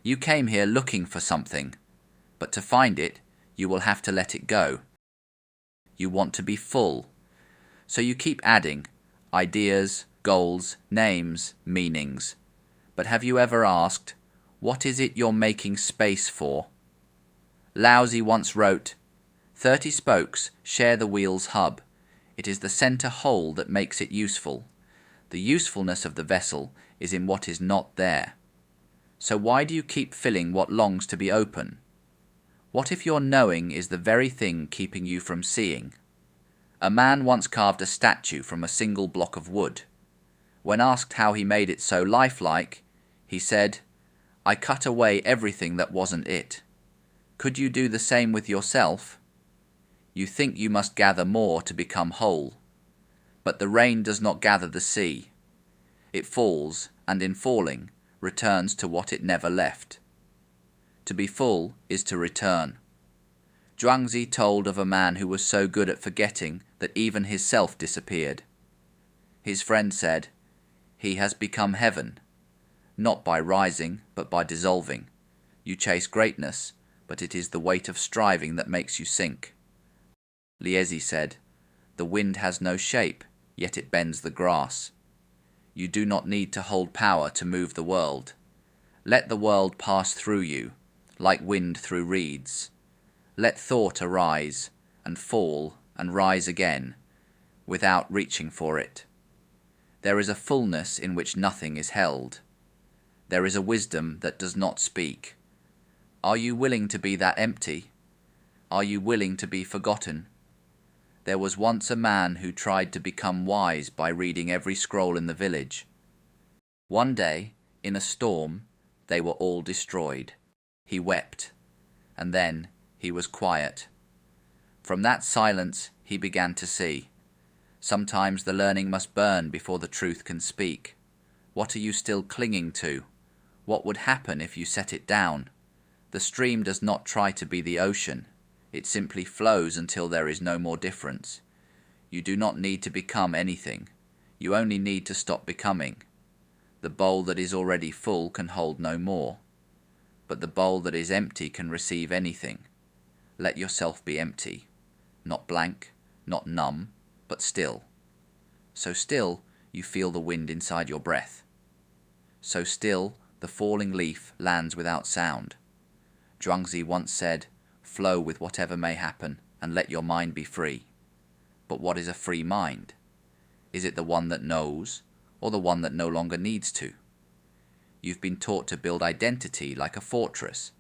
You came here looking for something, but to find it, you will have to let it go. You want to be full, so you keep adding ideas, goals, names, meanings. But have you ever asked, what is it you're making space for? Laozi once wrote, 30 spokes share the wheel's hub. It is the center whole that makes it useful. The usefulness of the vessel is in what is not there. So why do you keep filling what longs to be open? What if your knowing is the very thing keeping you from seeing? A man once carved a statue from a single block of wood. When asked how he made it so lifelike, he said, I cut away everything that wasn't it. Could you do the same with yourself? You think you must gather more to become whole. But the rain does not gather the sea. It falls, and in falling, returns to what it never left. To be full is to return. Zhuangzi told of a man who was so good at forgetting that even his self disappeared. His friend said, he has become heaven, not by rising, but by dissolving. You chase greatness, but it is the weight of striving that makes you sink. Liezi said, the wind has no shape, yet it bends the grass. You do not need to hold power to move the world. Let the world pass through you, like wind through reeds. Let thought arise, and fall, and rise again, without reaching for it. There is a fullness in which nothing is held. There is a wisdom that does not speak. Are you willing to be that empty? Are you willing to be forgotten? There was once a man who tried to become wise by reading every scroll in the village. One day, in a storm, they were all destroyed. He wept, and then he was quiet. From that silence he began to see. Sometimes the learning must burn before the truth can speak. What are you still clinging to? What would happen if you set it down? The stream does not try to be the ocean. It simply flows until there is no more difference. You do not need to become anything. You only need to stop becoming. The bowl that is already full can hold no more. But the bowl that is empty can receive anything. Let yourself be empty. Not blank, not numb, but still. So still, you feel the wind inside your breath. So still, the falling leaf lands without sound. Zhuangzi once said, flow with whatever may happen, and let your mind be free. But what is a free mind? Is it the one that knows, or the one that no longer needs to? You've been taught to build identity like a fortress.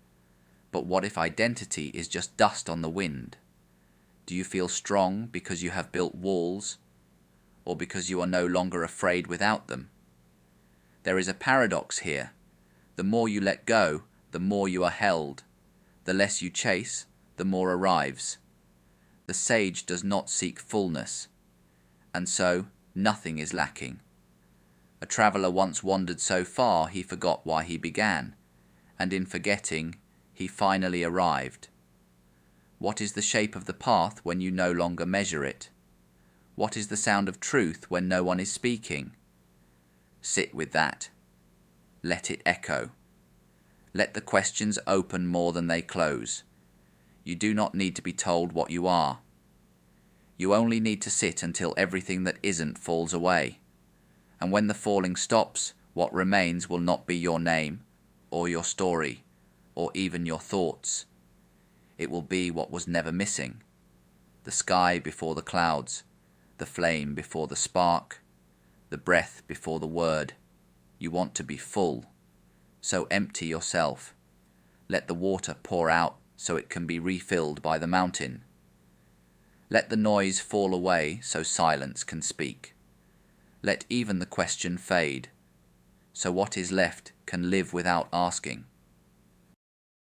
But what if identity is just dust on the wind? Do you feel strong because you have built walls, or because you are no longer afraid without them? There is a paradox here. The more you let go, the more you are held. The less you chase, the more arrives. The sage does not seek fullness, and so nothing is lacking. A traveller once wandered so far he forgot why he began, and in forgetting he finally arrived. What is the shape of the path when you no longer measure it? What is the sound of truth when no one is speaking? Sit with that. Let it echo. Let the questions open more than they close. You do not need to be told what you are. You only need to sit until everything that isn't falls away. And when the falling stops, what remains will not be your name, or your story, or even your thoughts. It will be what was never missing. The sky before the clouds, the flame before the spark, the breath before the word. You want to be full. So empty yourself. Let the water pour out so it can be refilled by the mountain. Let the noise fall away so silence can speak. Let even the question fade, so what is left can live without asking.